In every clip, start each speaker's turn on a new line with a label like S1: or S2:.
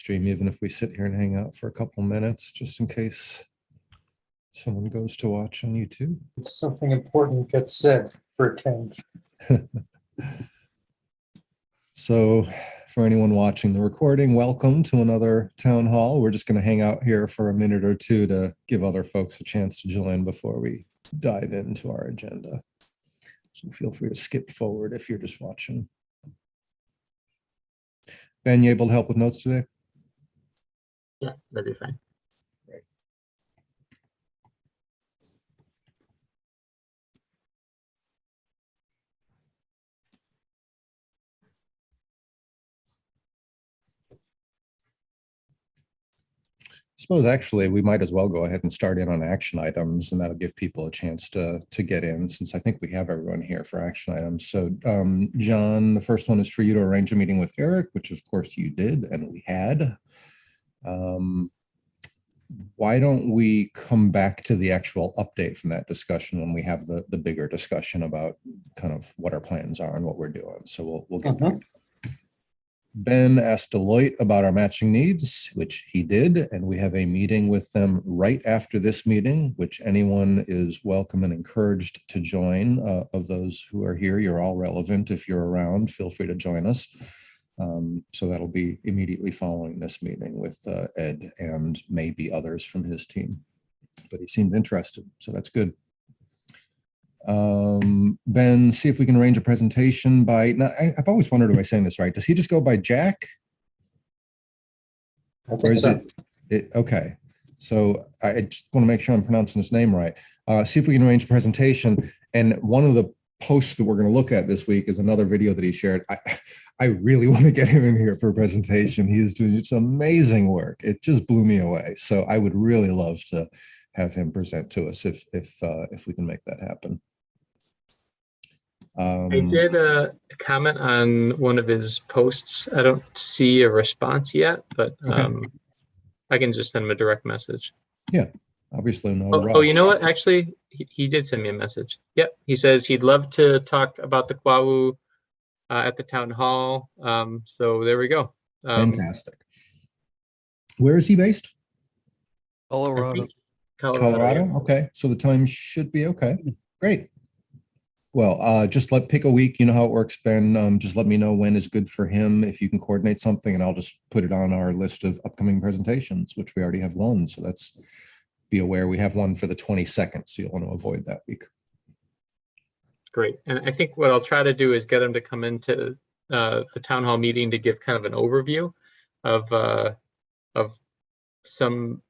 S1: stream, even if we sit here and hang out for a couple minutes, just in case someone goes to watch on YouTube.
S2: Something important gets said for a change.
S1: So for anyone watching the recording, welcome to another town hall. We're just going to hang out here for a minute or two to give other folks a chance to join before we dive into our agenda. So feel free to skip forward if you're just watching. Ben, you able to help with notes today?
S3: Yeah, that'd be fine.
S1: Great. I suppose actually we might as well go ahead and start in on action items, and that'll give people a chance to get in, since I think we have everyone here for action items. So John, the first one is for you to arrange a meeting with Eric, which of course you did and we had. Why don't we come back to the actual update from that discussion when we have the bigger discussion about kind of what our plans are and what we're doing. So we'll get back. Ben asked Deloitte about our matching needs, which he did, and we have a meeting with them right after this meeting, which anyone is welcome and encouraged to join. Of those who are here, you're all relevant. If you're around, feel free to join us. So that'll be immediately following this meeting with Ed and maybe others from his team. But he seemed interested, so that's good. Ben, see if we can arrange a presentation by, now, I've always wondered, am I saying this right? Does he just go by Jack?
S2: I
S1: Or
S2: think
S1: is
S2: so.
S1: it okay? So I just want to make sure I'm pronouncing his name right. See if we can arrange a presentation. And one of the posts that we're going to look at this week is another video that he shared. I really want to get him in here for a presentation. He is doing some amazing work. It just blew me away. So I would really love to have him present to us if we can make that happen.
S3: I did comment on one of his posts. I don't see a response yet, but
S1: Okay.
S3: I can just send him a direct message.
S1: Yeah, obviously no
S3: Oh,
S1: rush.
S3: you know what? Actually, he did send me a message. Yep. He says he'd love to talk about the Kwawu at the town hall. So there we go.
S1: Fantastic. Where is he based?
S3: I
S4: Colorado.
S3: think Colorado.
S1: Colorado?
S3: Yeah.
S1: Okay, so the time should be okay. Great. Well, just pick a week. You know how it works, Ben. Just let me know when is good for him, if you can coordinate something, and I'll just put it on our list of upcoming presentations, which we already have one. So that's, be aware we have one for the 22nd. So you'll want to avoid that week.
S3: Great. And I think what I'll try to do is get him to come into the town hall meeting to give kind of an overview of some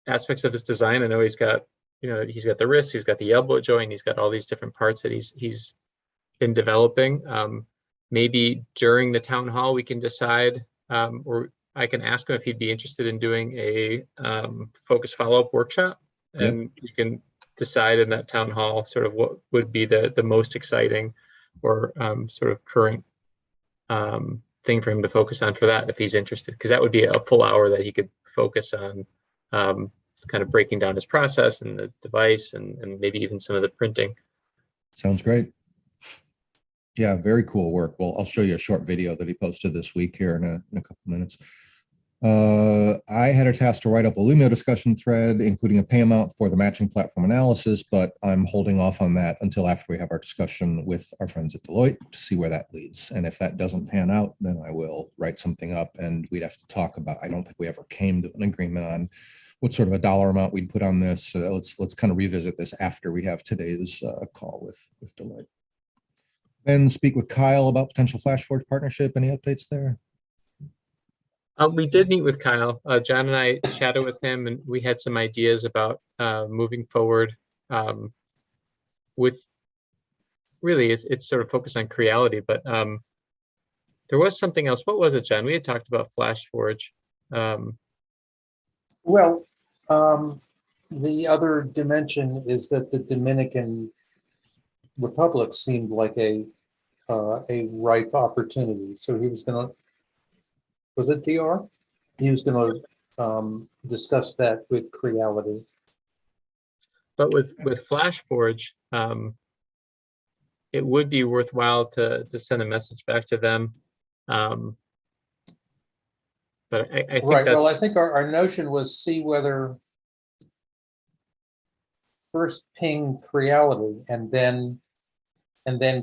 S3: aspects of his design. I know he's got, he's got the wrist, he's got the elbow joint, he's got all these different parts that he's been developing. Maybe during the town hall we can decide, or I can ask him if he'd be interested in doing a focus follow-up workshop, and you can decide in that town hall sort of what would be the most exciting or sort of current thing for him to focus on for that, if he's interested, because that would be a full hour that he could focus on kind of breaking down his process and the device and maybe even some of the printing.
S1: Sounds great. Yeah, very cool work. Well, I'll show you a short video that he posted this week here in a couple minutes. I had a task to write up a Lumio discussion thread, including a pay amount for the matching platform analysis, but I'm holding off on that until after we have our discussion with our friends at Deloitte to see where that leads. And if that doesn't pan out, then I will write something up, and we'd have to talk about, I don't think we ever came to an agreement on what sort of a dollar amount we'd put on this. So let's kind of revisit this after we have today's call with Deloitte. Then speak with Kyle about potential FlashForge partnership. Any updates there?
S3: We did meet with Kyle. John and I chatted with him, and we had some ideas about moving forward with, really, it's sort of focused on Creality, but there was something else. What was it, John? We had talked about FlashForge.
S2: Well, the other dimension is that the Dominican Republic seemed like a ripe opportunity. So he was going to, was it DR? He was going to discuss that with Creality.
S3: But with FlashForge, it would be worthwhile to send a message back to them But I think
S2: Right, well, I
S3: that's,
S2: think our notion was see whether first ping Creality and then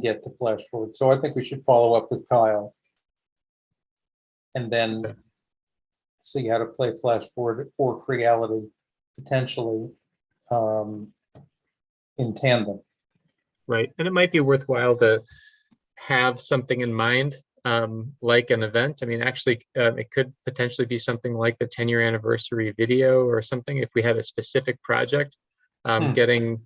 S2: get to flash forward. So I think we should follow up with Kyle. And then
S3: Okay.
S2: see how to play flash forward or Creality potentially in tandem.
S3: right. And it might be worthwhile to have something in mind, like an event. I mean, actually, it could potentially be something like the 10-year anniversary video or something if we had a specific project, getting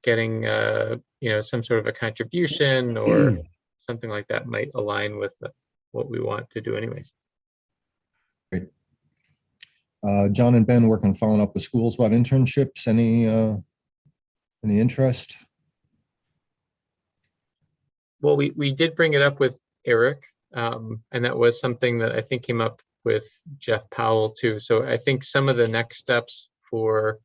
S3: you know, some sort of a contribution or something like that might align with what we want to do anyways.
S1: Great. John and Ben working following up with schools about internships. Any interest?
S3: Well, we did bring it up with Eric, and that was something that I think came up with Jeff Powell too. So I think some of the next steps for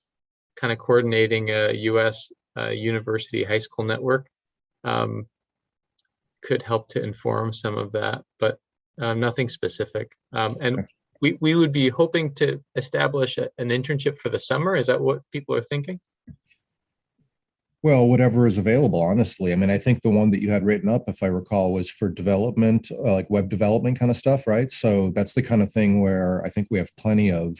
S3: kind of coordinating a U.S. University high school network could help to inform some of that, but nothing specific. And we would be hoping to establish an internship for the summer. Is that what people are thinking?
S1: Well, whatever is available, honestly. I mean, I think the one that you had written up, if I recall, was for development, like web development kind of stuff, right? So that's the kind of thing where I think we have plenty of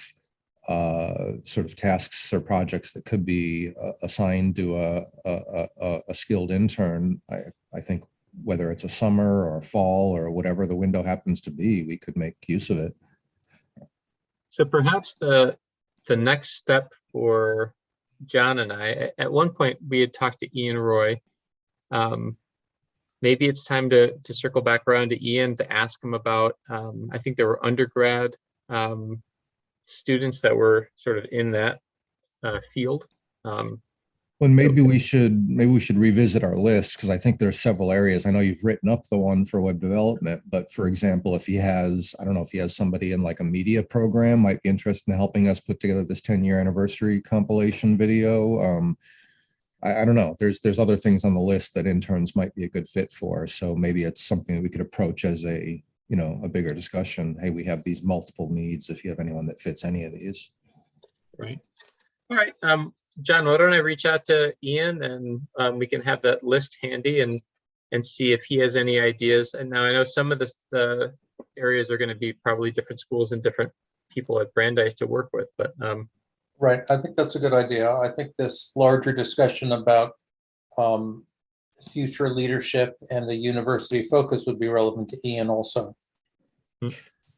S1: sort of tasks or projects that could be assigned to a skilled intern. I think whether it's a summer or a fall or whatever the window happens to be, we could make use of it.
S3: So perhaps the next step for John and I, at one point we had talked to Ian Roy. Maybe it's time to circle back around to Ian to ask him about, I think there were undergrad students that were sort of in that field.
S1: Well, maybe we should revisit our list, because I think there's several areas. I know you've written up the one for web development, but for example, if he has, I don't know if he has somebody in like a media program might be interested in helping us put together this 10-year anniversary compilation video. I don't know. There's other things on the list that interns might be a good fit for. So maybe it's something that we could approach as a, you know, a bigger discussion. Hey, we have these multiple needs. If you have anyone that fits any of these.
S3: Right. All right. John, why don't I reach out to Ian and we can have that list handy and see if he has any ideas. And now I know some of the areas are going to be probably different schools and different people at Brandeis to work with, but
S2: right. I think that's a good idea. I think this larger discussion about future leadership and the university focus would be relevant to Ian also.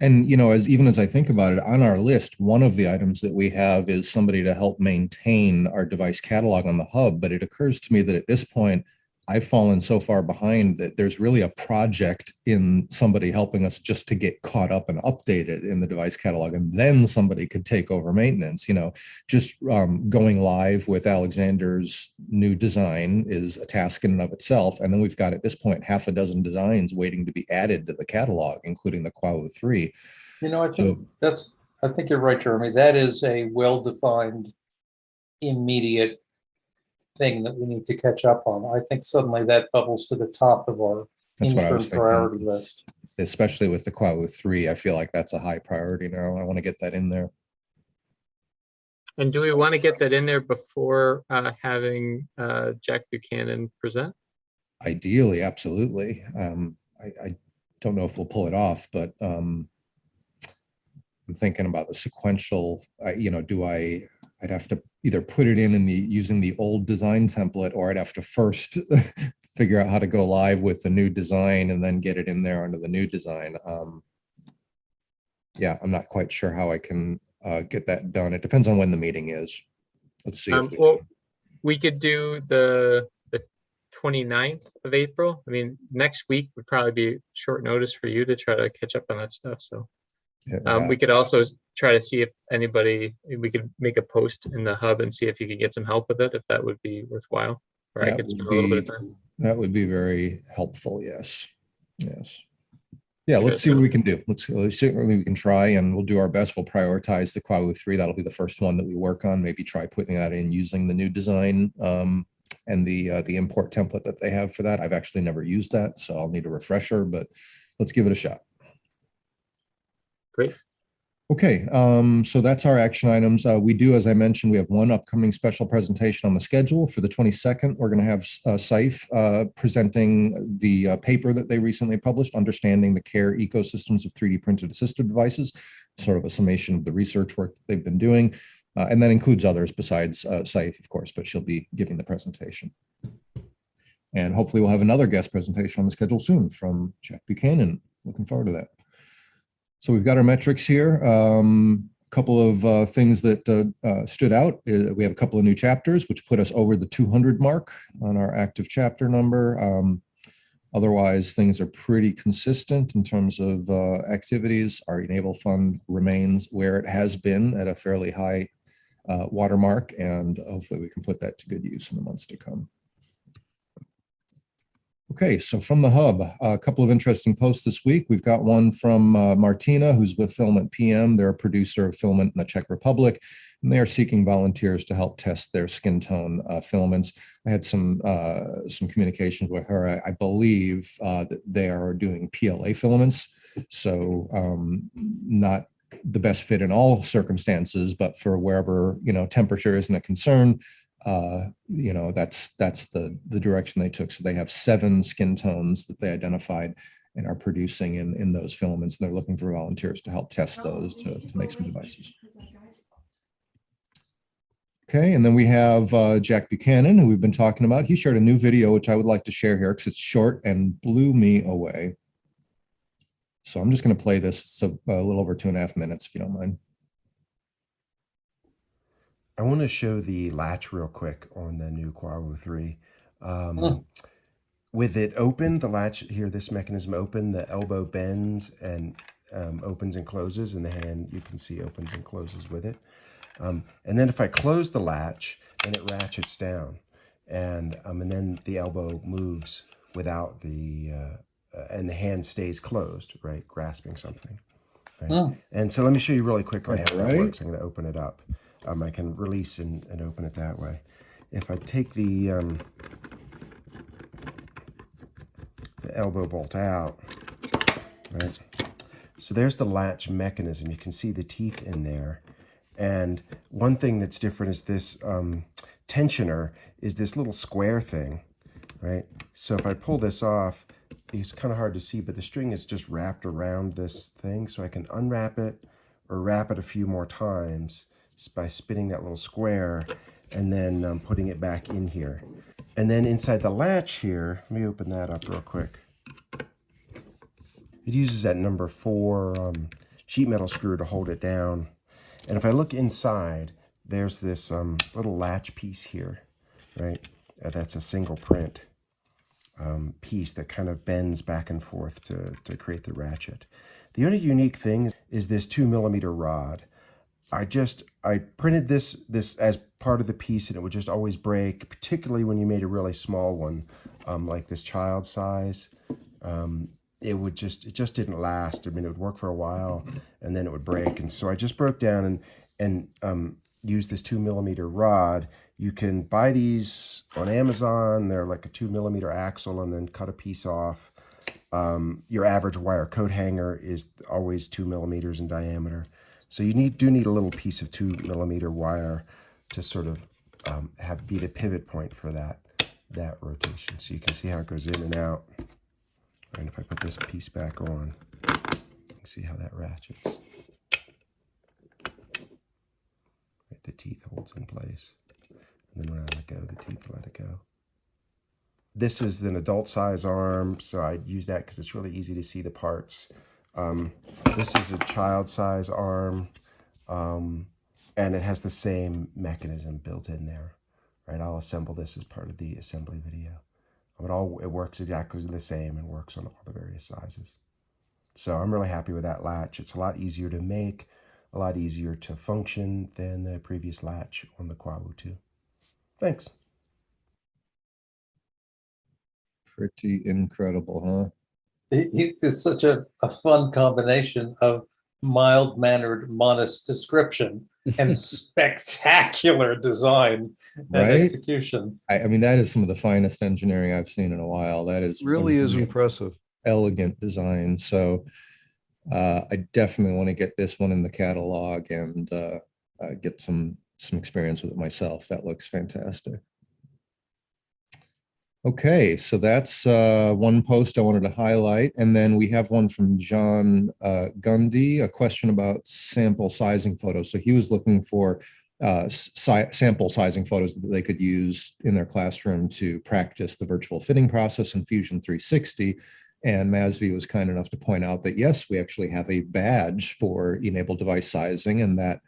S1: And, you know, even as I think about it, on our list, one of the items that we have is somebody to help maintain our device catalog on the hub. But it occurs to me that at this point, I've fallen so far behind that there's really a project in somebody helping us just to get caught up and updated in the device catalog. And then somebody could take over maintenance. You know, just going live with Alexander's new design is a task in and of itself. And then we've got at this point, half a dozen designs waiting to be added to the catalog, including the Quawo 3.
S2: You know, I think you're right, Jeremy. That is a well-defined, immediate thing that we need to catch up on. I think suddenly that bubbles to the top of our interim priority list.
S1: Especially with the Quawo 3, I feel like that's a high priority now. I want to get that in there.
S3: And do we want to get that in there before having Jack Buchanan present?
S1: Ideally, absolutely. I don't know if we'll pull it off, but I'm thinking about the sequential, you know, I'd have to either put it in using the old design template, or I'd have to first figure out how to go live with the new design and then get it in there under the new design. Yeah, I'm not quite sure how I can get that done. It depends on when the meeting is. Let's see.
S3: Well, we could do the 29th of April. I mean, next week would probably be short notice for you to try to catch up on that stuff. So
S1: yeah.
S3: we could also try to see if we could make a post in the hub and see if you could get some help with it, if that would be worthwhile. Or I could spend a little bit of time.
S1: That would be very helpful. Yes. Yeah, let's see what we can do. Let's certainly we can try, and we'll do our best. We'll prioritize the Quawo 3. That'll be the first one that we work on. Maybe try putting that in using the new design and the import template that they have for that. I've actually never used that, so I'll need a refresher, but let's give it a shot.
S3: Great.
S1: Okay, so that's our action items. We do, as I mentioned, we have one upcoming special presentation on the schedule for the 22nd. We're going to have Saif presenting the paper that they recently published, Understanding the Care Ecosystems of 3D Printed Assistive Devices, sort of a summation of the research work that they've been doing. And that includes others besides Saif, of course, but she'll be giving the presentation. And hopefully we'll have another guest presentation on the schedule soon from Jack Buchanan. Looking forward to that. So we've got our metrics here. A couple of things that stood out. We have a couple of new chapters, which put us over the 200 mark on our active chapter number. Otherwise, things are pretty consistent in terms of activities. Our e-NABLE fund remains where it has been at a fairly high watermark, and hopefully we can put that to good use in the months to come. Okay, so from the hub, a couple of interesting posts this week. We've got one from Martina, who's with Filament PM. They're a producer of filament in the Czech Republic, and they are seeking volunteers to help test their skin tone filaments. I had some communications with her. I believe that they are doing PLA filaments, so not the best fit in all circumstances, but for wherever temperature isn't a concern. That's the direction they took. So they have 7 skin tones that they identified and are producing in those filaments. And they're looking for volunteers to help test those to make some devices. Okay, and then we have Jack Buchanan, who we've been talking about. He shared a new video, which I would like to share here because it's short and blew me away. So I'm just going to play this. It's a little over 2.5 minutes, if you don't mind.
S4: I want to show the latch real quick on the new Quawo 3. With it open, the latch here, this mechanism open, the elbow bends and opens and closes, and the hand, you can see, opens and closes with it. And then if I close the latch, then it ratchets down. And then the elbow moves without the, and the hand stays closed, right, grasping something. Right? And so let me show you really quickly how that works. I'm going to open it up. I can release and open it that way. If I take the elbow bolt out, right? So there's the latch mechanism. You can see the teeth in there. And one thing that's different is this tensioner is this little square thing, right? So if I pull this off, it's kind of hard to see, but the string is just wrapped around this thing. So I can unwrap it or wrap it a few more times by spinning that little square and then putting it back in here. And then inside the latch here, let me open that up real quick. It uses that number 4 sheet metal screw to hold it down. And if I look inside, there's this little latch piece here, right? That's a single print piece that kind of bends back and forth to create the ratchet. The only unique thing is this 2mm rod. I printed this as part of the piece, and it would just always break, particularly when you made a really small one, like this child size. It just didn't last. I mean, it would work for a while, and then it would break. And so I just broke down and used this 2mm rod. You can buy these on Amazon. They're like a 2mm axle, and then cut a piece off. Your average wire coat hanger is always 2mm in diameter. So you do need a little piece of 2mm wire to sort of be the pivot point for that rotation. So you can see how it goes in and out. And if I put this piece back on, you can see how that ratchets. Right, the teeth holds in place. And then when I let go, the teeth let it go. This is an adult size arm, so I use that because it's really easy to see the parts. This is a child size arm, and it has the same mechanism built in there, right? I'll assemble this as part of the assembly video. But it works exactly the same and works on all the various sizes. So I'm really happy with that latch. It's a lot easier to make, a lot easier to function than the previous latch on the Quawo 2. Thanks.
S1: Pretty incredible, huh?
S2: It's such a fun combination of mild-mannered, modest description and spectacular design and execution.
S1: I mean, that is some of the finest engineering I've seen in a while. That is
S5: really is impressive.
S1: Elegant design. So I definitely want to get this one in the catalog and get some experience with it myself. That looks fantastic. Okay, so that's one post I wanted to highlight. And then we have one from John Gundy, a question about sample sizing photos. So he was looking for sample sizing photos that they could use in their classroom to practice the virtual fitting process in Fusion 360. And MASV was kind enough to point out that, yes, we actually have a badge for e-NABLE device sizing, and that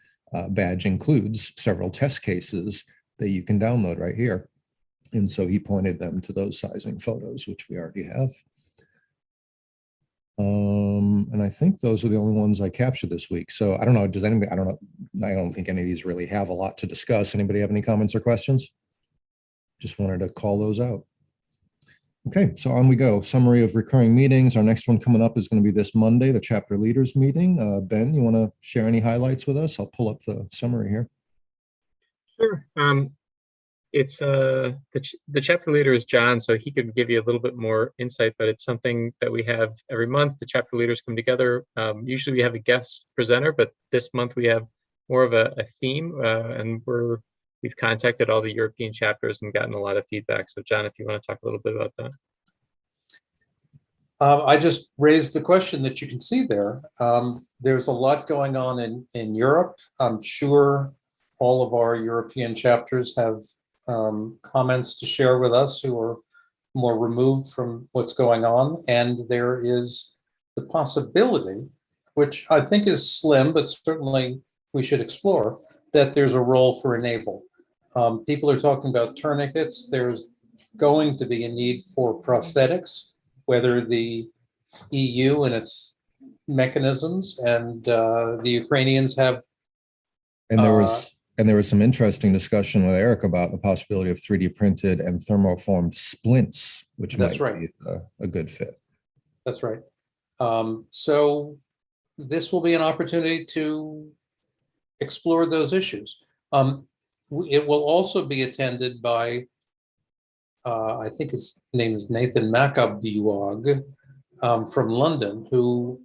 S1: badge includes several test cases that you can download right here. And so he pointed them to those sizing photos, which we already have. And I think those are the only ones I captured this week. So I don't know, does anybody, I don't know, I don't think any of these really have a lot to discuss. Anybody have any comments or questions? Just wanted to call those out. Okay, so on we go. Summary of recurring meetings. Our next one coming up is going to be this Monday, the chapter leaders meeting. Ben, you want to share any highlights with us? I'll pull up the summary here.
S3: Sure. It's the chapter leader is John, so he could give you a little bit more insight, but it's something that we have every month. The chapter leaders come together. Usually we have a guest presenter, but this month we have more of a theme, and we've contacted all the European chapters and gotten a lot of feedback. So John, if you want to talk a little bit about that.
S2: I just raised the question that you can see there. There's a lot going on in Europe. I'm sure all of our European chapters have comments to share with us who are more removed from what's going on. And there is the possibility, which I think is slim, but certainly we should explore, that there's a role for e-NABLE. People are talking about tourniquets. There's going to be a need for prosthetics, whether the EU and its mechanisms and the Ukrainians have.
S1: And there was some interesting discussion with Eric about the possibility of 3D printed and thermoformed splints, which might be a good fit.
S2: That's right. So this will be an opportunity to explore those issues. It will also be attended by, I think his name is Nathan Makabuag from London, who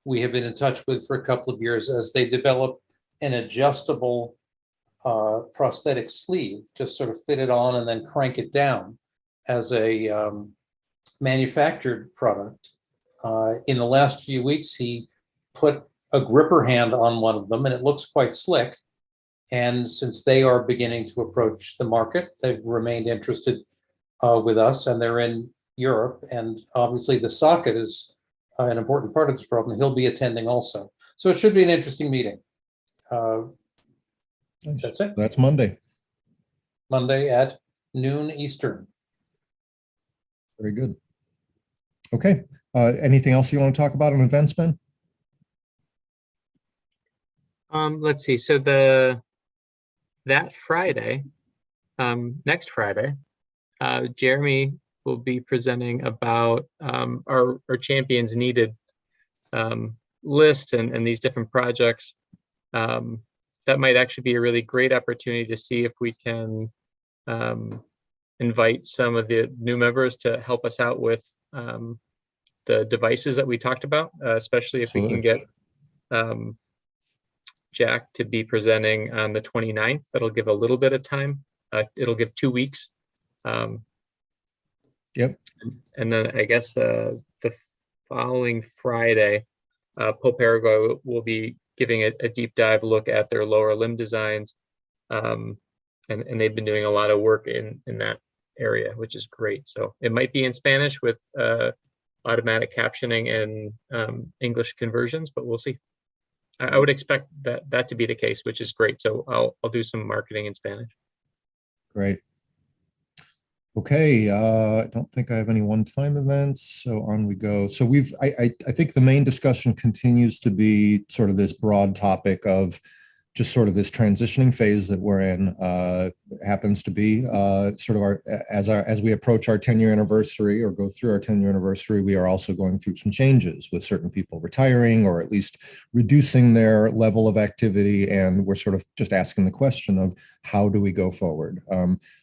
S2: we have been in touch with for a couple of years as they develop an adjustable prosthetic sleeve, just sort of fit it on and then crank it down as a manufactured product. In the last few weeks, he put a gripper hand on one of them and it looks quite slick. And since they are beginning to approach the market, they've remained interested with us, and they're in Europe. And obviously the socket is an important part of this problem. He'll be attending also. So it should be an interesting meeting.
S1: Nice.
S2: That's it.
S1: That's Monday.
S2: Monday at noon Eastern.
S1: Very good. Okay. Anything else you want to talk about on events, Ben?
S3: Let's see. So that Friday, next Friday, Jeremy will be presenting about our champions needed list and these different projects. That might actually be a really great opportunity to see if we can invite some of the new members to help us out with the devices that we talked about, especially if we can get Jack to be presenting on the 29th. That'll give a little bit of time. It'll give 2 weeks.
S1: Yep.
S3: And then I guess the following Friday, Pope Paraguay will be giving a deep dive look at their lower limb designs. And they've been doing a lot of work in that area, which is great. So it might be in Spanish with automatic captioning and English conversions, but we'll see. I would expect that to be the case, which is great. So I'll do some marketing in Spanish.
S1: Great. Okay, I don't think I have any one-time events, so on we go. So I think the main discussion continues to be sort of this broad topic of just sort of this transitioning phase that we're in. Happens to be sort of as we approach our 10-year anniversary or go through our 10-year anniversary, we are also going through some changes with certain people retiring or at least reducing their level of activity. And we're sort of just asking the question of how do we go forward?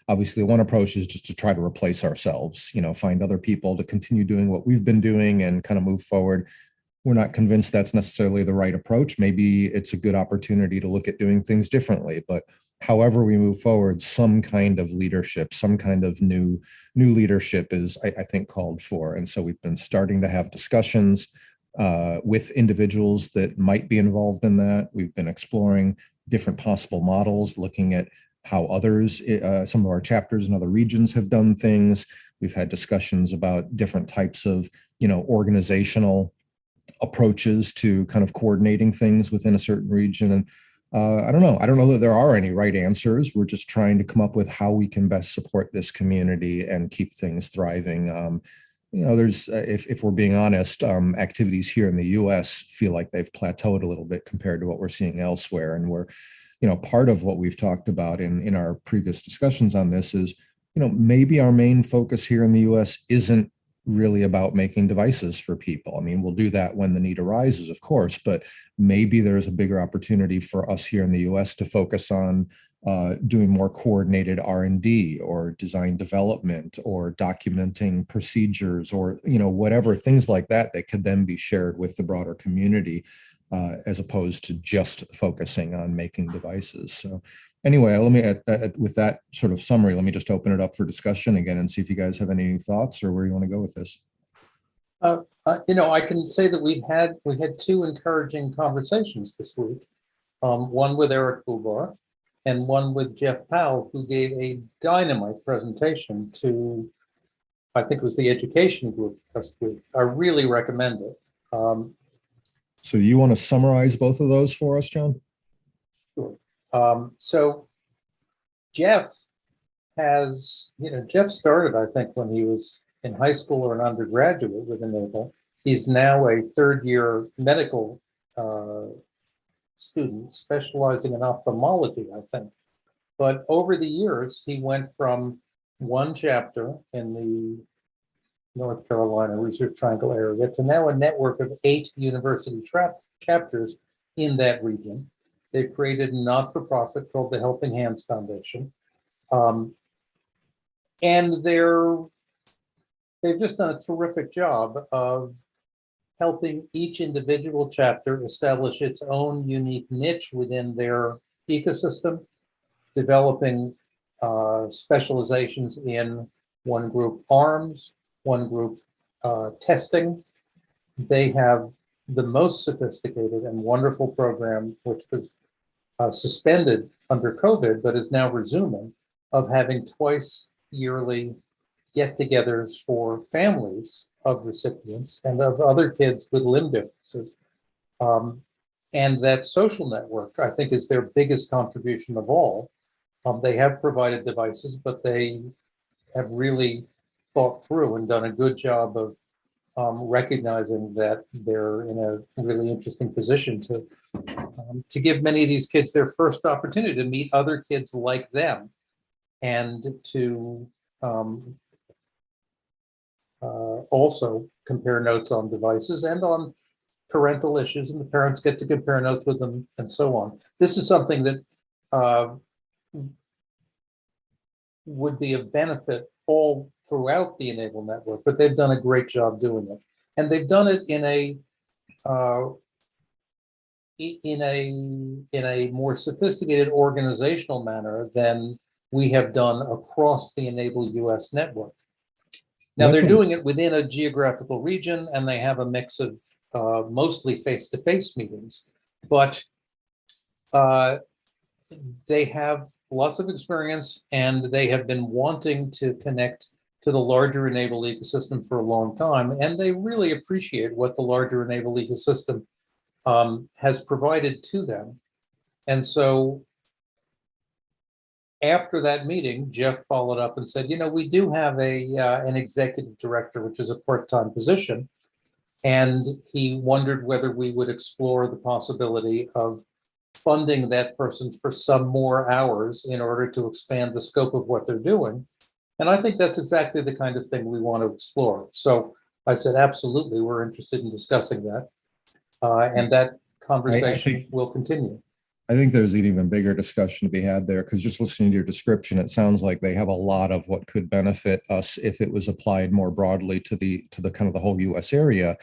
S1: Obviously, one approach is just to try to replace ourselves, find other people to continue doing what we've been doing and kind of move forward. we're not convinced that's necessarily the right approach. Maybe it's a good opportunity to look at doing things differently, but however we move forward, some kind of leadership, some kind of new leadership is, I think, called for. And so we've been starting to have discussions with individuals that might be involved in that. We've been exploring different possible models, looking at how others, some of our chapters in other regions have done things. We've had discussions about different types of, organizational approaches to kind of coordinating things within a certain region. And I don't know that there are any right answers. We're just trying to come up with how we can best support this community and keep things thriving. There's, if we're being honest, activities here in the U.S. feel like they've plateaued a little bit compared to what we're seeing elsewhere. And we're, part of what we've talked about in our previous discussions on this is, maybe our main focus here in the U.S. isn't really about making devices for people. I mean, we'll do that when the need arises, of course, but maybe there's a bigger opportunity for us here in the US to focus on doing more coordinated R&D or design development or documenting procedures or, whatever, things like that that could then be shared with the broader community as opposed to just focusing on making devices. So anyway, let me, with that sort of summary, let me just open it up for discussion again and see if you guys have any thoughts or where you want to go with this.
S2: I can say that we had two encouraging conversations this week. One with Eric Bubar and one with Jeff Powell, who gave a dynamite presentation to, I think it was the education group last week. I really recommend it.
S1: So you want to summarize both of those for us, John?
S2: Sure. So Jeff Jeff started, I think, when he was in high school or an undergraduate with e-NABLE. He's now a third-year medical student specializing in ophthalmology, I think. But over the years, he went from one chapter in the North Carolina Research Triangle area to now a network of 8 university chapters in that region. They've created a not-for-profit called the Helping Hands Foundation. And they've just done a terrific job of helping each individual chapter establish its own unique niche within their ecosystem, developing specializations in one group arms, one group testing. They have the most sophisticated and wonderful program, which was suspended under COVID, but is now resuming, of having twice yearly get-togethers for families of recipients and of other kids with limb differences. And that social network, I think, is their biggest contribution of all. They have provided devices, but they have really thought through and done a good job of recognizing that they're in a really interesting position to give many of these kids their first opportunity to meet other kids like them and to also compare notes on devices and on parental issues, and the parents get to compare notes with them and so on. This is something that would be of benefit all throughout the e-NABLE network, but they've done a great job doing it. And they've done it in a more sophisticated organizational manner than we have done across the e-NABLE US network. Now they're doing it within a geographical region, and they have a mix of mostly face-to-face meetings, but they have lots of experience, and they have been wanting to connect to the larger e-NABLE ecosystem for a long time, and they really appreciate what the larger e-NABLE ecosystem has provided to them. And so after that meeting, Jeff followed up and said, we do have an executive director, which is a part-time position, and he wondered whether we would explore the possibility of funding that person for some more hours in order to expand the scope of what they're doing. And I think that's exactly the kind of thing we want to explore. So I said, absolutely, we're interested in discussing that. And that conversation will continue.
S1: I think there's an even bigger discussion to be had there, because just listening to your description, it sounds like they have a lot of what could benefit us if it was applied more broadly to the kind of the whole US area.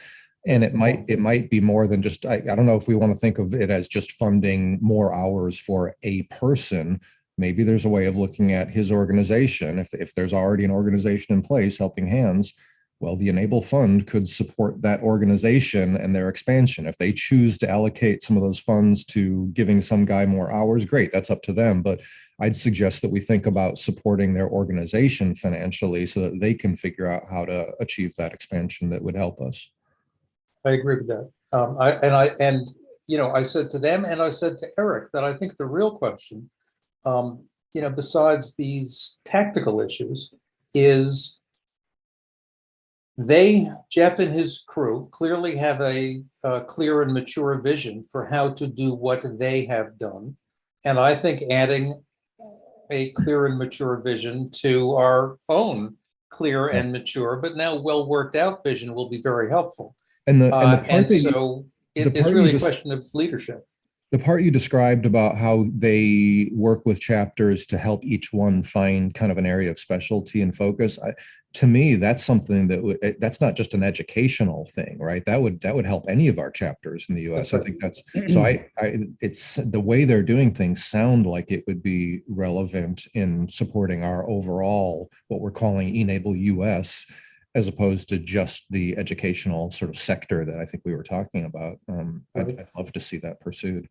S1: And it might be more than just, I don't know if we want to think of it as just funding more hours for a person. Maybe there's a way of looking at his organization. If there's already an organization in place, Helping Hands, well, the e-NABLE fund could support that organization and their expansion. If they choose to allocate some of those funds to giving some guy more hours, great, that's up to them. But I'd suggest that we think about supporting their organization financially so that they can figure out how to achieve that expansion that would help us.
S2: I agree with that. I said to them, and I said to Eric, that I think the real question, besides these tactical issues, is Jeff and his crew clearly have a clear and mature vision for how to do what they have done. And I think adding a clear and mature vision to our own clear and mature, but now well worked out vision will be very helpful.
S1: And the part
S2: it's really a question of leadership.
S1: The part you described about how they work with chapters to help each one find kind of an area of specialty and focus, to me, that's something that's not just an educational thing, right? That would help any of our chapters in the U.S. I think that's so. It's the way they're doing things sound like it would be relevant in supporting our overall what we're calling e-NABLE US, as opposed to just the educational sort of sector that I think we were talking about. I'd love to see that pursued.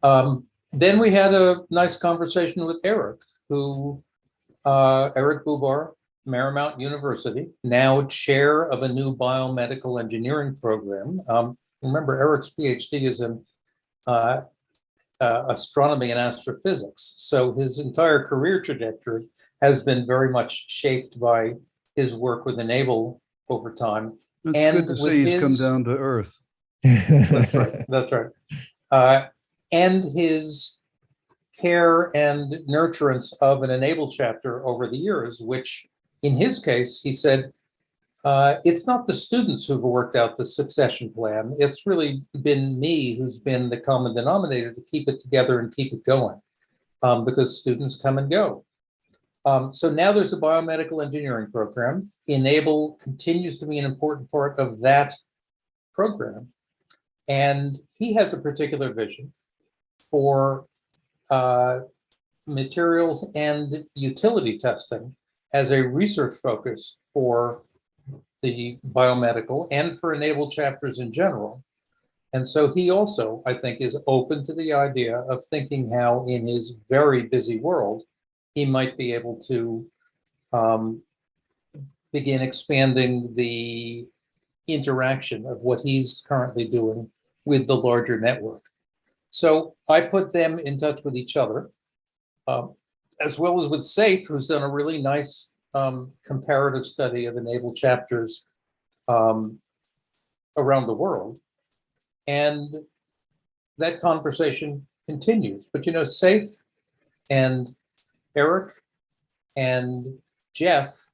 S2: Then we had a nice conversation with Eric, Eric Bubar, Marymount University, now chair of a new biomedical engineering program. Remember, Eric's PhD is in astronomy and astrophysics. So his entire career trajectory has been very much shaped by his work with e-NABLE over time.
S5: It's
S2: and
S5: good to see he's come down to earth.
S2: That's right. That's right. And his care and nurturance of an e-NABLE chapter over the years, which in his case, he said, it's not the students who've worked out the succession plan. It's really been me who's been the common denominator to keep it together and keep it going, because students come and go. So now there's a biomedical engineering program. e-NABLE continues to be an important part of that program. And he has a particular vision for materials and utility testing as a research focus for the biomedical and for e-NABLE chapters in general. And so he also, I think, is open to the idea of thinking how in his very busy world, he might be able to begin expanding the interaction of what he's currently doing with the larger network. So I put them in touch with each other, as well as with SAFE, who's done a really nice comparative study of e-NABLE chapters around the world. And that conversation continues. But SAFE and Eric and Jeff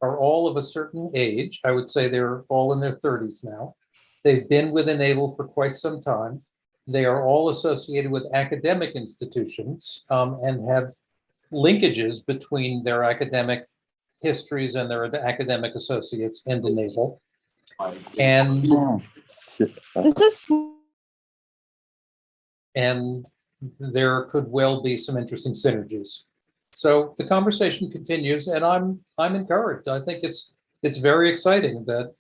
S2: are all of a certain age. I would say they're all in their 30s now. They've been with e-NABLE for quite some time. They are all associated with academic institutions and have linkages between their academic histories and their academic associates and e-NABLE. And there could well be some interesting synergies. So the conversation continues, and I'm encouraged. I think it's very exciting that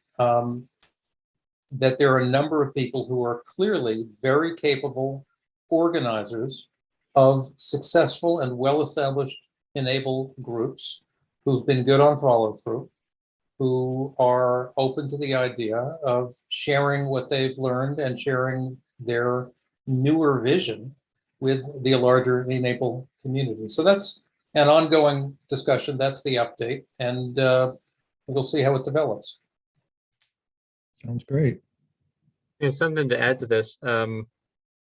S2: that there are a number of people who are clearly very capable organizers of successful and well-established e-NABLE groups who've been good on follow-through, who are open to the idea of sharing what they've learned and sharing their newer vision with the larger e-NABLE community. So that's an ongoing discussion. That's the update, and we'll see how it develops.
S1: Sounds great.
S3: There's something to add to this. I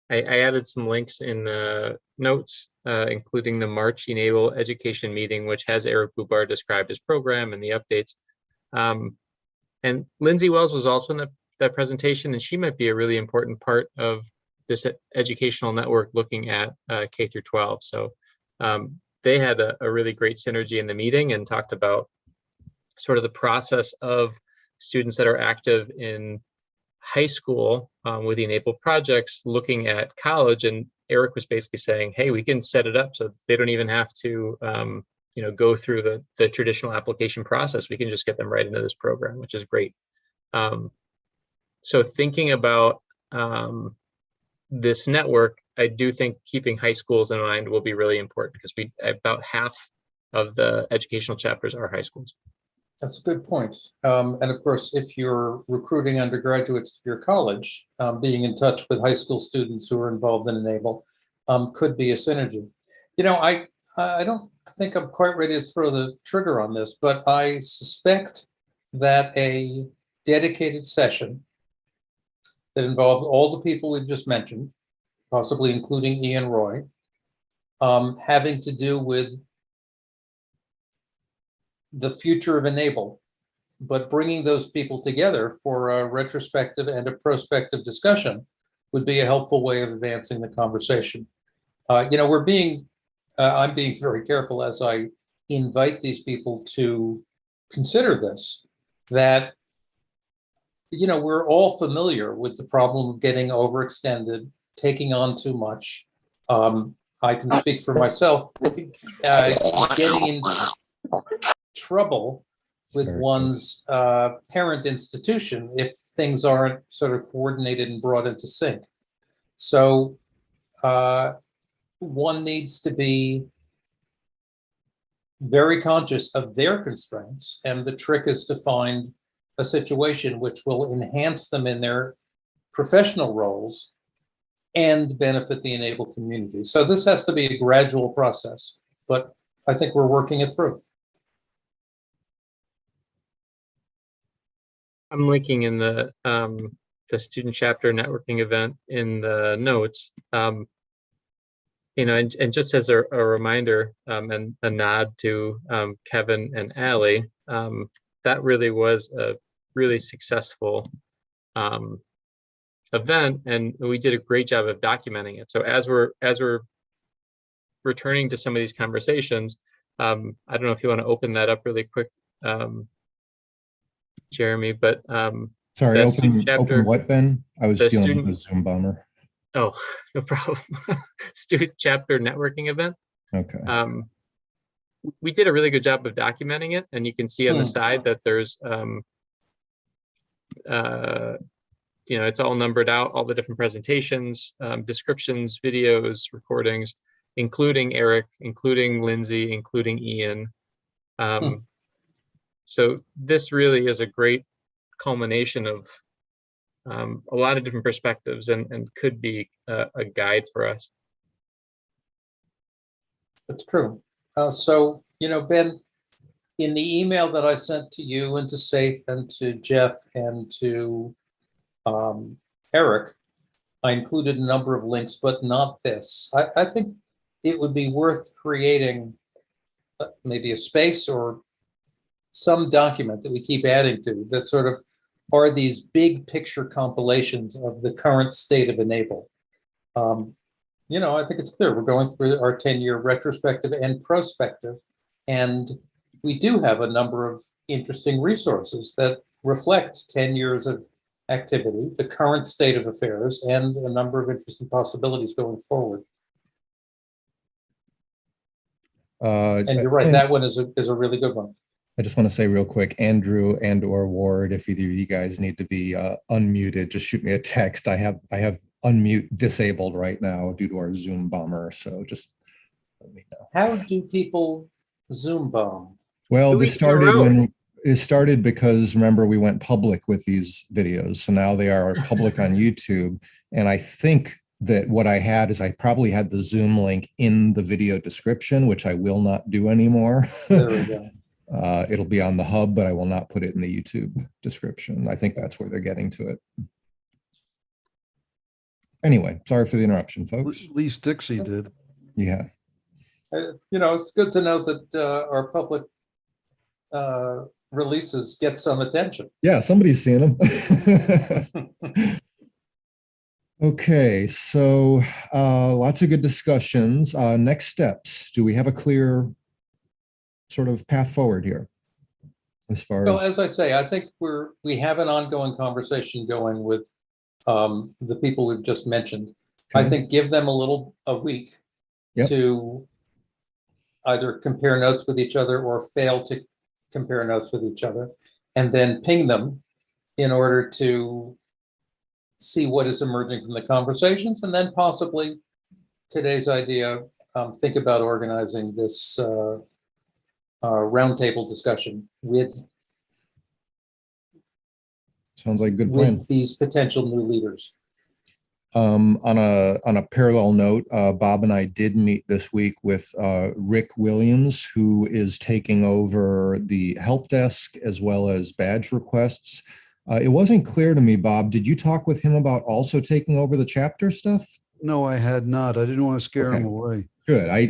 S3: added some links in the notes, including the March e-NABLE education meeting, which has Eric Bubar described his program and the updates. And Lindsay Wells was also in that presentation, and she might be a really important part of this educational network looking at K through 12. So they had a really great synergy in the meeting and talked about sort of the process of students that are active in high school with the e-NABLE projects looking at college. And Eric was basically saying, hey, we can set it up so they don't even have to go through the traditional application process. We can just get them right into this program, which is great. So thinking about this network, I do think keeping high schools in mind will be really important, because about half of the educational chapters are high schools.
S2: That's a good point. And of course, if you're recruiting undergraduates to your college, being in touch with high school students who are involved in e-NABLE could be a synergy. I don't think I'm quite ready to throw the trigger on this, but I suspect that a dedicated session that involved all the people we've just mentioned, possibly including Ian Roy, having to do with the future of e-NABLE, but bringing those people together for a retrospective and a prospective discussion would be a helpful way of advancing the conversation. I'm being very careful as I invite these people to consider this, that we're all familiar with the problem of getting overextended, taking on too much. I can speak for myself, getting in trouble with one's parent institution if things aren't sort of coordinated and brought into sync. So one needs to be very conscious of their constraints, and the trick is to find a situation which will enhance them in their professional roles and benefit the e-NABLE community. So this has to be a gradual process, but I think we're working it through.
S3: I'm linking in the student chapter networking event in the notes. And just as a reminder and a nod to Kevin and Allie, that really was a really successful event, and we did a great job of documenting it. So as we're returning to some of these conversations, I don't know if you want to open that up really quick, Jeremy, but
S1: sorry, open what, Ben? I was dealing with a Zoom bomber.
S3: Oh, no problem. Student chapter networking event.
S1: Okay.
S3: We did a really good job of documenting it, and you can see on the side that there's it's all numbered out, all the different presentations, descriptions, videos, recordings, including Eric, including Lindsay, including Ian. So this really is a great culmination of a lot of different perspectives, and could be a guide for us.
S2: That's true. So, Ben, in the email that I sent to you and to Safe and to Jeff and to Eric, I included a number of links, but not this. I think it would be worth creating maybe a space or some document that we keep adding to that sort of are these big picture compilations of the current state of e-NABLE. I think it's clear we're going through our 10-year retrospective and prospective, and we do have a number of interesting resources that reflect 10 years of activity, the current state of affairs, and a number of interesting possibilities going forward. And you're right, that one is a really good one.
S1: I just want to say real quick, Andrew and or Ward, if either of you guys need to be unmuted, just shoot me a text. I have unmute disabled right now due to our Zoom bomber, so just let me know.
S2: How do people Zoom bomb?
S1: Well, this started because, remember, we went public with these videos, so now they are public on YouTube, and I think that what I had is I probably had the Zoom link in the video description, which I will not do anymore.
S2: There we go.
S1: It'll be on the hub, but I will not put it in the YouTube description. I think that's where they're getting to it. Anyway, sorry for the interruption, folks.
S5: At least Dixie did.
S1: Yeah.
S2: It's good to know that our public releases get some attention.
S1: Yeah, somebody's seeing them. Okay, so lots of good discussions. Next steps. Do we have a clear sort of path forward here? as far
S2: So
S1: as,
S2: as I say, I think we have an ongoing conversation going with the people we've just mentioned. I
S1: Okay.
S2: think give them a week
S1: Yep.
S2: to either compare notes with each other or fail to compare notes with each other, and then ping them in order to see what is emerging from the conversations, and then possibly today's idea, think about organizing this roundtable discussion
S1: sounds like a good plan.
S2: with these potential new leaders.
S1: On a parallel note, Bob and I did meet this week with Rick Williams, who is taking over the help desk as well as badge requests. It wasn't clear to me, Bob, did you talk with him about also taking over the chapter stuff?
S5: No, I had not. I didn't want to scare him
S1: Okay.
S5: away.
S1: Good. I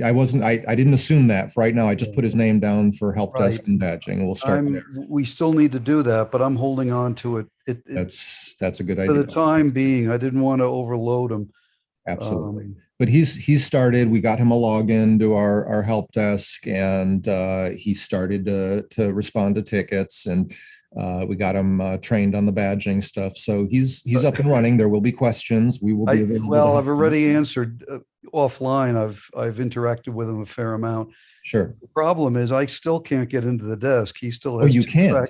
S1: didn't assume that for right now. I just put his name down for help desk
S5: Right.
S1: and badging, and we'll start there.
S5: We still need to do that, but I'm holding on to it.
S1: That's a good
S5: For the
S1: idea.
S5: time being, I didn't want to overload him.
S1: Absolutely. But he's started. We got him a login to our help desk, and he started to respond to tickets, and we got him trained on the badging stuff. So he's up and running. There will be questions. We will be available.
S5: Well, I've already answered offline. I've interacted with him a fair amount.
S1: Sure.
S5: The problem is I still can't get into the desk. He still
S1: Oh,
S5: has
S1: you can't?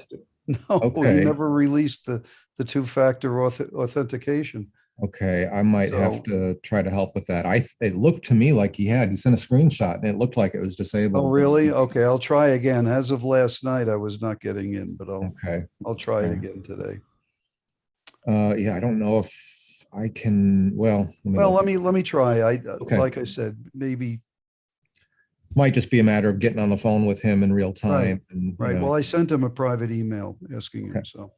S5: No,
S1: Okay.
S5: he never released the two-factor authentication.
S1: Okay, I might have to try to help with that. It looked to me like he sent a screenshot and it looked like it was disabled.
S5: Oh, really? Okay, I'll try again. As of last night, I was not getting in, but I'll try it again today.
S1: Yeah, I don't know if I can. Well,
S5: let me try. Like I said, maybe
S1: might just be a matter of getting on the phone with him in real time.
S5: Right. Well, I sent him a private email asking him. So.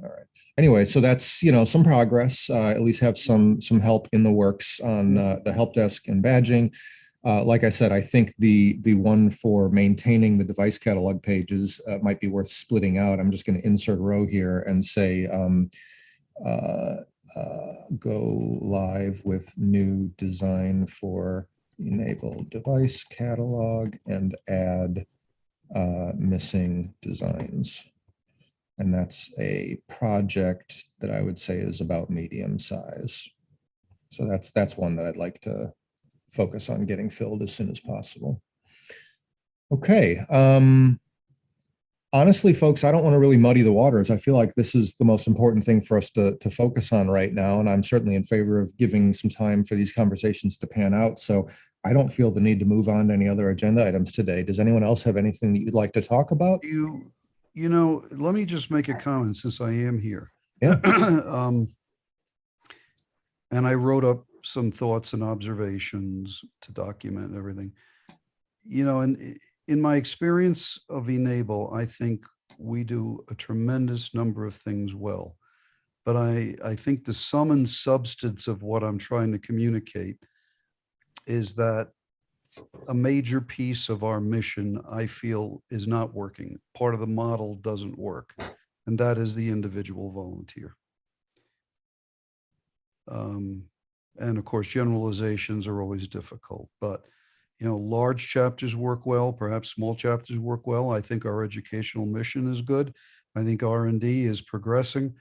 S1: All right. Anyway, so that's, some progress, at least have some help in the works on the help desk and badging. Like I said, I think the one for maintaining the device catalog pages might be worth splitting out. I'm just going to insert a row here and say, go live with new design for e-NABLE device catalog and add missing designs. And that's a project that I would say is about medium size. So that's one that I'd like to focus on getting filled as soon as possible. Okay. Honestly, folks, I don't want to really muddy the waters. I feel like this is the most important thing for us to focus on right now. And I'm certainly in favor of giving some time for these conversations to pan out. So I don't feel the need to move on to any other agenda items today. Does anyone else have anything that you'd like to talk about?
S5: Let me just make a comment since I am here.
S1: Yeah.
S5: And I wrote up some thoughts and observations to document everything. And in my experience of e-NABLE, I think we do a tremendous number of things well. But I think the sum and substance of what I'm trying to communicate is that a major piece of our mission, I feel, is not working. Part of the model doesn't work, and that is the individual volunteer. And of course, generalizations are always difficult, but large chapters work well, perhaps small chapters work well. I think our educational mission is good. I think R&D is progressing,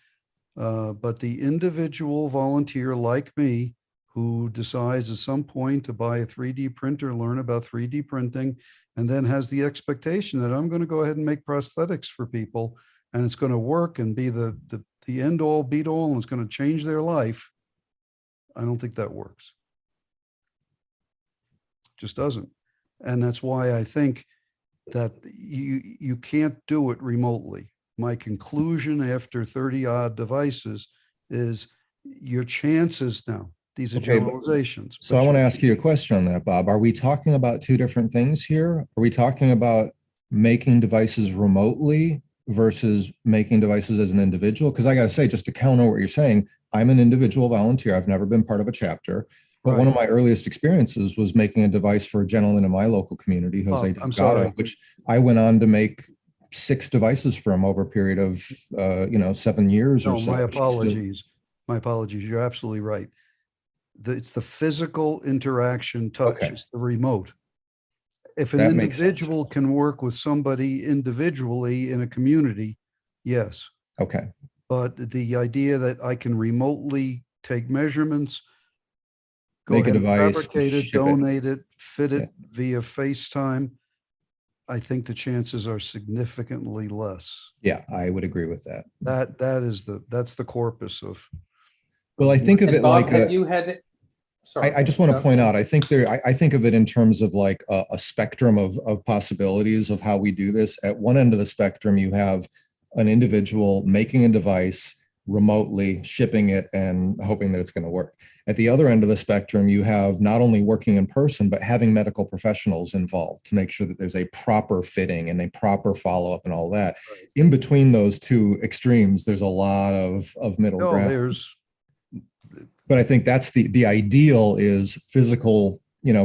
S5: but the individual volunteer like me who decides at some point to buy a 3D printer, learn about 3D printing, and then has the expectation that I'm going to go ahead and make prosthetics for people, and it's going to work and be the end all be all, and it's going to change their life. I don't think that works. Just doesn't. And that's why I think that you can't do it remotely. My conclusion after 30 odd devices is your chances now. These are generalizations.
S1: So I want to ask you a question on that, Bob. Are we talking about two different things here? Are we talking about making devices remotely versus making devices as an individual? Because I got to say, just to counter what you're saying, I'm an individual volunteer. I've never been part of a chapter. But one of my earliest experiences was making a device for a gentleman in my local community, Jose Delgado, which I went on to make 6 devices for him over a period of 7 years or so.
S5: My apologies. My apologies. You're absolutely right. It's the physical interaction touch. It's the remote. If an
S1: That makes sense.
S5: individual can work with somebody individually in a community, yes.
S1: Okay.
S5: But the idea that I can remotely take measurements, go
S1: Make a
S5: ahead and
S1: device,
S5: fabricate it,
S1: ship it.
S5: donate it, fit it
S1: Yeah.
S5: via FaceTime, I think the chances are significantly less.
S1: Yeah, I would agree with that.
S5: That's the corpus of.
S1: Well, I think of
S2: And
S1: it
S2: Bob,
S1: like
S2: have you had, sorry.
S1: I just want to
S2: Go.
S1: point out, I think of it in terms of like a spectrum of possibilities of how we do this. At one end of the spectrum, you have an individual making a device remotely, shipping it and hoping that it's going to work. At the other end of the spectrum, you have not only working in person, but having medical professionals involved to make sure that there's a proper fitting and a proper follow-up and all that.
S5: Right.
S1: In between those two extremes, there's a lot of middle
S5: Oh,
S1: ground.
S5: there's,
S1: But I think that's the ideal is physical,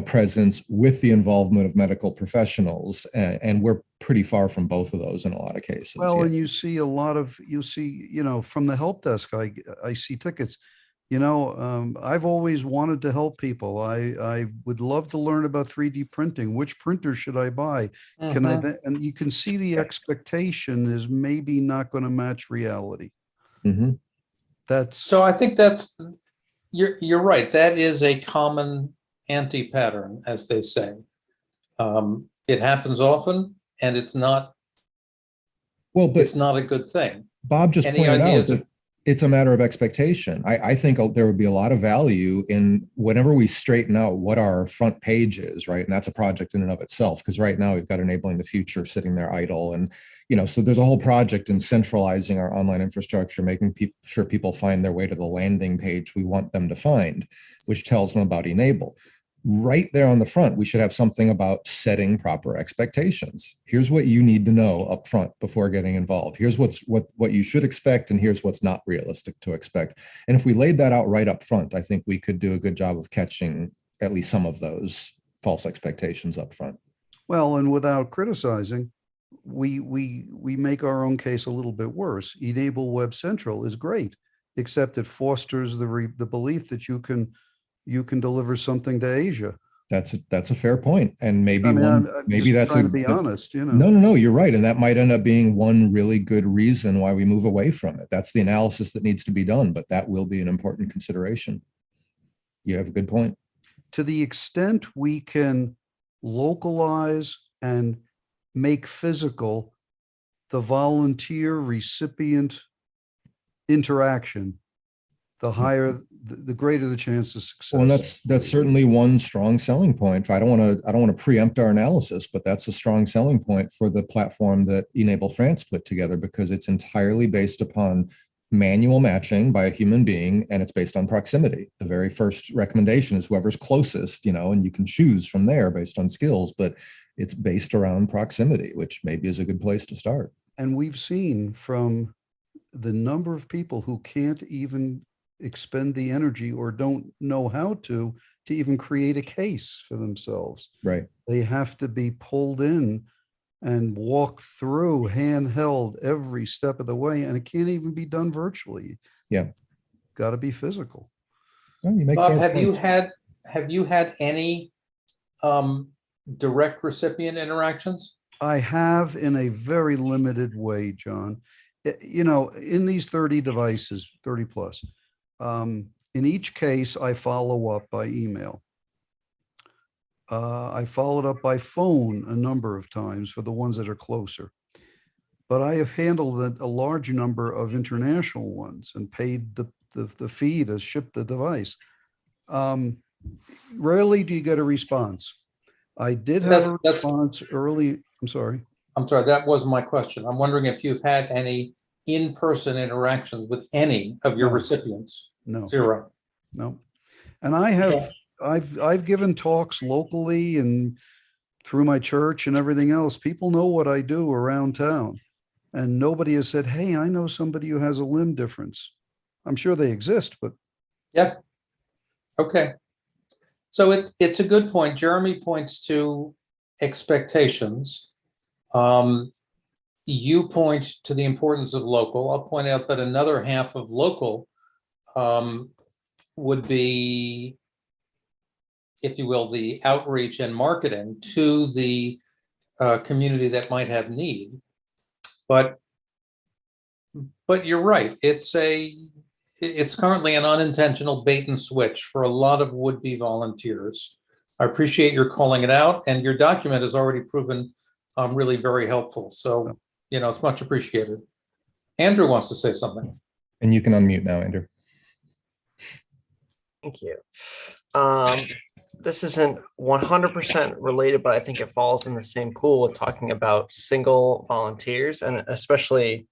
S1: presence with the involvement of medical professionals, and we're pretty far from both of those in a lot of cases.
S5: well,
S1: yeah.
S5: and you see, from the help desk, I see tickets. I've always wanted to help people. I would love to learn about 3D printing. Which printer should I buy? Can I,
S2: Mhm.
S5: and you can see the expectation is maybe not going to match reality.
S1: Mhm.
S5: That's,
S2: So I think you're right. That is a common anti-pattern, as they say. It happens often, and it's not
S1: Well, but
S2: a good thing.
S1: Bob just
S2: Any
S1: pointed out
S2: ideas
S1: that
S2: of-
S1: it's a matter of expectation. I think there would be a lot of value in whenever we straighten out what our front page is, right? And that's a project in and of itself, because right now we've got Enabling the Future sitting there idle. And, so there's a whole project in centralizing our online infrastructure, making sure people find their way to the landing page we want them to find, which tells them about e-NABLE. Right there on the front, we should have something about setting proper expectations. Here's what you need to know up front before getting involved. Here's what you should expect, and here's what's not realistic to expect. And if we laid that out right up front, I think we could do a good job of catching at least some of those false expectations up front.
S5: well, and without criticizing, we make our own case a little bit worse. e-NABLE Web Central is great, except it fosters the belief that you can deliver something to Asia.
S1: That's a fair point. And maybe
S5: I'm
S1: maybe
S5: just
S1: that's
S5: trying to be honest,
S1: No, you're right. And that might end up being one really good reason why we move away from it. That's the analysis that needs to be done, but that will be an important consideration. You have a good point.
S5: To the extent we can localize and make physical the volunteer recipient interaction, the higher, the greater the chance of success.
S1: Well, and that's certainly one strong selling point. I don't want to preempt our analysis, but that's a strong selling point for the platform that e-NABLE France put together, because it's entirely based upon manual matching by a human being, and it's based on proximity. The very first recommendation is whoever's closest, and you can choose from there based on skills, but it's based around proximity, which maybe is a good place to start.
S5: And we've seen from the number of people who can't even expend the energy or don't know how to even create a case for themselves.
S1: Right.
S5: They have to be pulled in and walk through handheld every step of the way, and it can't even be done virtually.
S1: Yeah.
S5: Got to be physical.
S1: Oh, you make
S2: Bob,
S1: fair
S2: have
S1: points.
S2: you had any direct recipient interactions?
S5: I have, in a very limited way, John. In these 30 devices, 30 plus, in each case, I follow up by email. I followed up by phone a number of times for the ones that are closer. But I have handled a large number of international ones and paid the fee to ship the device. Rarely do you get a response. I did have a response early. I'm sorry.
S2: That was my question. I'm wondering if you've had any in-person interactions with any of your recipients.
S5: No.
S2: Zero.
S5: No. And I have, I've given talks locally and through my church and everything else. People know what I do around town, and nobody has said, hey, I know somebody who has a limb difference. I'm sure they exist, but.
S2: Yeah. Okay. So it's a good point. Jeremy points to expectations. You point to the importance of local. I'll point out that another half of local would be if you will, the outreach and marketing to the community that might have need. But you're right. It's currently an unintentional bait and switch for a lot of would-be volunteers. I appreciate your calling it out, and your document has already proven really very helpful. So, it's much appreciated. Andrew wants to say something.
S1: And you can unmute now, Andrew.
S6: Thank you. This isn't 100% related, but I think it falls in the same pool with talking about single volunteers. And especially,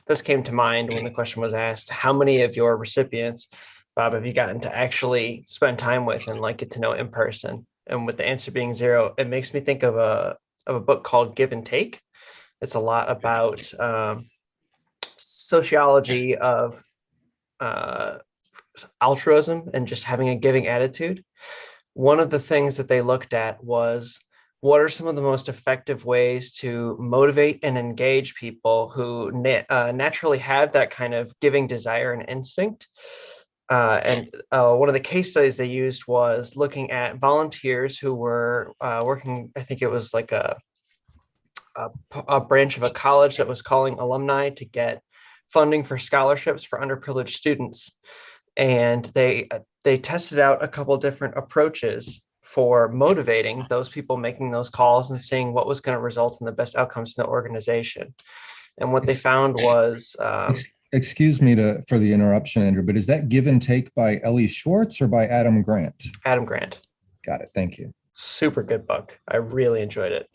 S6: this came to mind when the question was asked, how many of your recipients, Bob, have you gotten to actually spend time with and like get to know in person? And with the answer being 0, it makes me think of a book called Give and Take. It's a lot about sociology of altruism and just having a giving attitude. One of the things that they looked at was, what are some of the most effective ways to motivate and engage people who naturally have that kind of giving desire and instinct? And one of the case studies they used was looking at volunteers who were working, I think it was like a branch of a college that was calling alumni to get funding for scholarships for underprivileged students. And they tested out a couple different approaches for motivating those people making those calls and seeing what was going to result in the best outcomes in the organization. And what they found was...
S1: Excuse me for the interruption, Andrew, but is that Give and Take by Ellie Schwartz or by Adam Grant?
S6: Adam Grant.
S1: Got it. Thank you.
S6: Super good book. I really enjoyed it.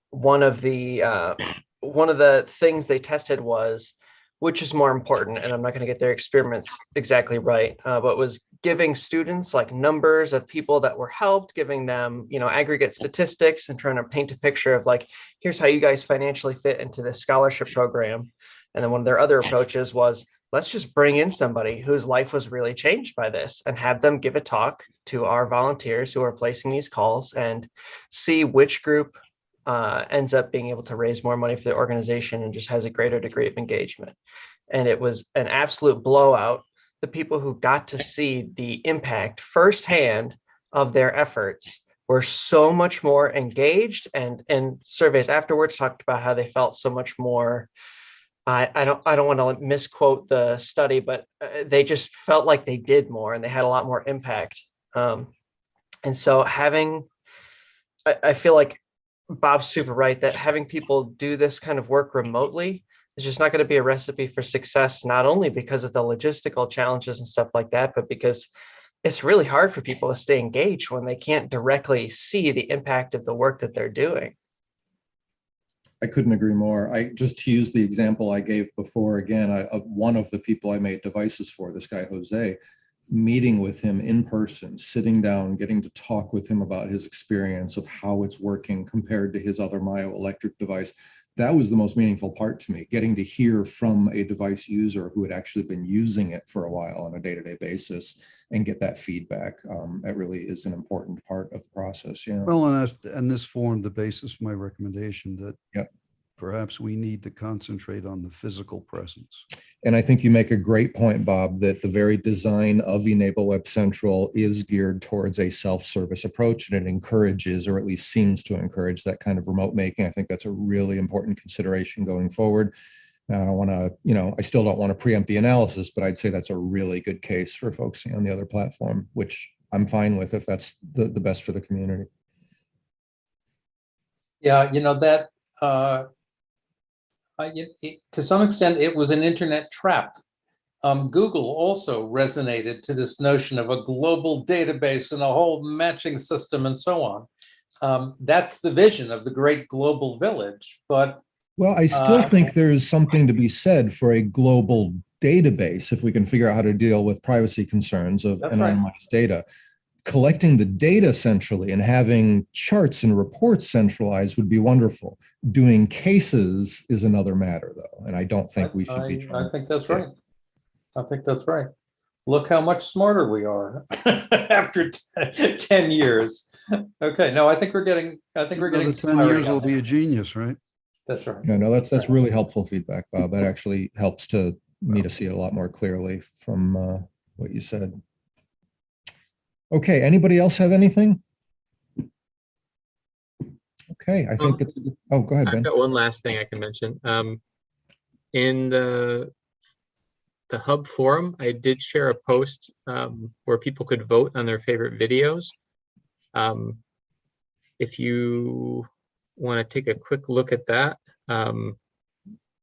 S6: One of the things they tested was, which is more important, and I'm not going to get their experiments exactly right, but was giving students like numbers of people that were helped, giving them, aggregate statistics and trying to paint a picture of like, here's how you guys financially fit into this scholarship program. And then one of their other approaches was, let's just bring in somebody whose life was really changed by this and have them give a talk to our volunteers who are placing these calls and see which group ends up being able to raise more money for the organization and just has a greater degree of engagement. And it was an absolute blowout. The people who got to see the impact firsthand of their efforts were so much more engaged, and surveys afterwards talked about how they felt so much more. I don't want to misquote the study, but they just felt like they did more and they had a lot more impact. And so I feel like Bob's super right that having people do this kind of work remotely is just not going to be a recipe for success, not only because of the logistical challenges and stuff like that, but because it's really hard for people to stay engaged when they can't directly see the impact of the work that they're doing.
S1: I couldn't agree more. Just to use the example I gave before, again, one of the people I made devices for, this guy, Jose, meeting with him in person, sitting down, getting to talk with him about his experience of how it's working compared to his other myoelectric device. That was the most meaningful part to me, getting to hear from a device user who had actually been using it for a while on a day-to-day basis and get that feedback. That really is an important part of the process. Yeah.
S5: Well, and this formed the basis for my recommendation that
S1: Yep.
S5: perhaps we need to concentrate on the physical presence.
S1: And I think you make a great point, Bob, that the very design of e-NABLE Web Central is geared towards a self-service approach, and it encourages, or at least seems to encourage, that kind of remote making. I think that's a really important consideration going forward. Now, I don't want to, I still don't want to preempt the analysis, but I'd say that's a really good case for focusing on the other platform, which I'm fine with if that's the best for the community.
S2: Yeah, to some extent, it was an internet trap. Google also resonated to this notion of a global database and a whole matching system and so on. That's the vision of the great global village. But
S1: well, I still think there's something to be said for a global database if we can figure out how to deal with privacy concerns of anonymized data. Collecting the data centrally and having charts and reports centralized would be wonderful. Doing cases is another matter, though, and I don't think we should be trying.
S2: I think that's right. I think that's right. Look how much smarter we are after 10 years. Okay, no, I think we're getting.
S5: Another 10 years will be a genius, right?
S2: That's right.
S1: Yeah, no, that's really helpful feedback, Bob. That actually helps me to see it a lot more clearly from what you said. Okay, anybody else have anything? Okay, I think it's, oh, go ahead,
S3: I've
S1: Ben.
S3: got one last thing I can mention. In the Hub forum, I did share a post where people could vote on their favorite videos. If you want to take a quick look at that,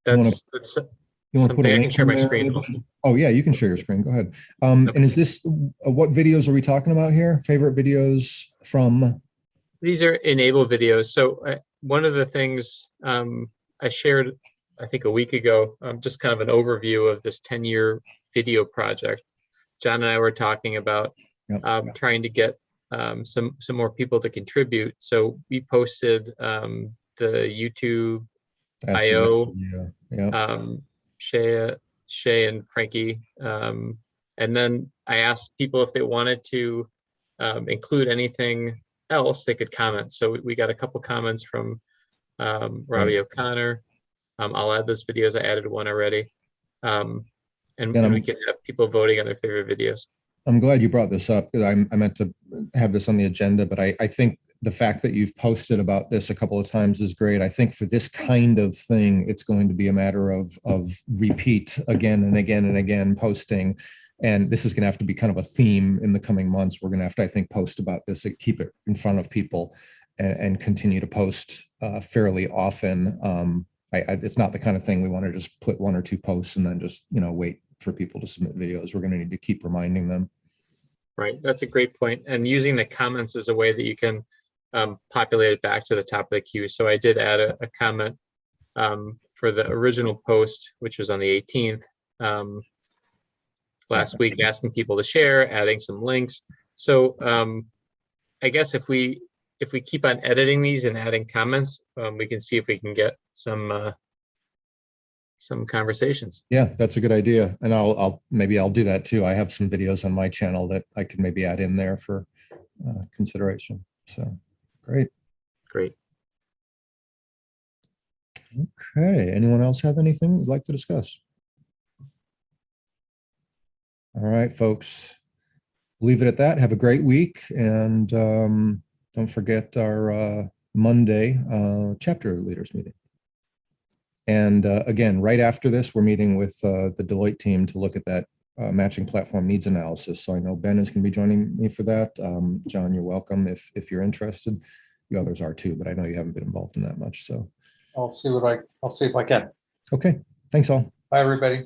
S3: that's
S1: You want to put
S3: something
S1: a
S3: I can
S1: link
S3: share
S1: in
S3: my
S1: there?
S3: screen
S1: maybe?
S3: also.
S1: Oh yeah, you can share your screen. Go ahead. And is this, what videos are we talking about here? Favorite videos from?
S3: These are e-NABLE videos. So one of the things I shared, I think a week ago, just kind of an overview of this 10-year video project. John and I were talking about trying to get some more people to contribute. So we posted the YouTube IO, Shay and Frankie. And then I asked people if they wanted to include anything else, they could comment. So we got a couple comments from Robbie O'Connor. I'll add those videos. I added one already. And we can have people voting on their favorite videos.
S1: I'm glad you brought this up because I meant to have this on the agenda, but I think the fact that you've posted about this a couple of times is great. I think for this kind of thing, it's going to be a matter of repeat again and again and again posting. And this is going to have to be kind of a theme in the coming months. We're going to have to, I think, post about this and keep it in front of people and continue to post fairly often. It's not the kind of thing we want to just put one or two posts and then just, wait for people to submit videos. We're going to need to keep reminding them.
S3: Right. That's a great point. And using the comments as a way that you can populate it back to the top of the queue. So I did add a comment for the original post, which was on the 18th last week, asking people to share, adding some links. So I guess if we keep on editing these and adding comments, we can see if we can get some conversations.
S1: Yeah, that's a good idea. And maybe I'll do that too. I have some videos on my channel that I could maybe add in there for consideration. So great.
S3: Great.
S1: Okay. Anyone else have anything you'd like to discuss? All right, folks. Leave it at that. Have a great week. And don't forget our Monday chapter leaders meeting. And again, right after this, we're meeting with the Deloitte team to look at that matching platform needs analysis. So I know Ben is going to be joining me for that. John, you're welcome if you're interested. You others are too, but I know you haven't been involved in that much. So
S2: I'll see if I can.
S1: Okay. Thanks all.
S2: Bye, everybody.